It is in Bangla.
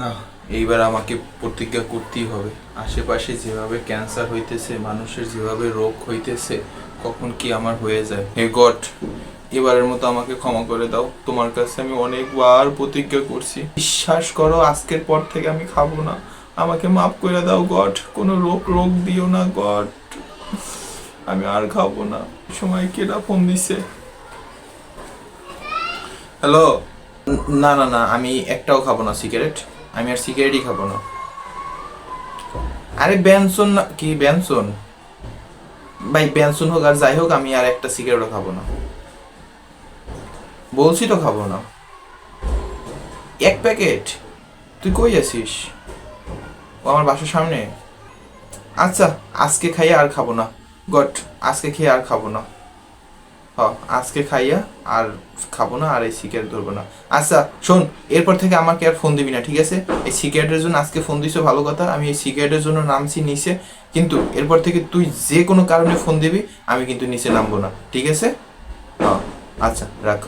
না, এইবার আমাকে প্রতিজ্ঞা করতেই হবে। আশেপাশে যেভাবে ক্যান্সার হইতেছে, মানুষের যেভাবে রোগ হইতেছে, কখন কি আমার হয়ে যায়। হে গড, এবারের মতো আমাকে ক্ষমা করে দাও। তোমার কাছে আমি অনেকবার প্রতিজ্ঞা করছি, বিশ্বাস করো আজকের পর থেকে আমি খাবো না। আমাকে মাফ করে দাও গড, কোনো রোগ রোগ দিও না গড, আমি আর খাবো না। সময় কেডা ফোন দিছে? হ্যালো। না না না, আমি একটাও খাবো না সিগারেট। আমি আর সিগারেটই খাবো না। আরে বেনসন না কি, বেনসন ভাই, বেনসন হোক আর যাই হোক, আমি আর একটা সিগারেটও খাবো না। বলছি তো খাবো না। এক প্যাকেট? তুই কই আছিস? ও আমার বাসার সামনে? আচ্ছা, আজকে খাইয়া আর খাবো না গড, আজকে খেয়ে আর খাবো না। হ, আজকে খাইয়া আর খাবো না, আর এই সিগারেট ধরবো না। আচ্ছা শোন, এরপর থেকে আমাকে আর ফোন দিবি না, ঠিক আছে? এই সিগারেটের জন্য আজকে ফোন দিছো ভালো কথা, আমি এই সিগারেটের জন্য নামছি নিচে, কিন্তু এরপর থেকে তুই যে কোনো কারণে ফোন দিবি, আমি কিন্তু নিচে নামবো না, ঠিক আছে? হ্যাঁ, আচ্ছা রাখ।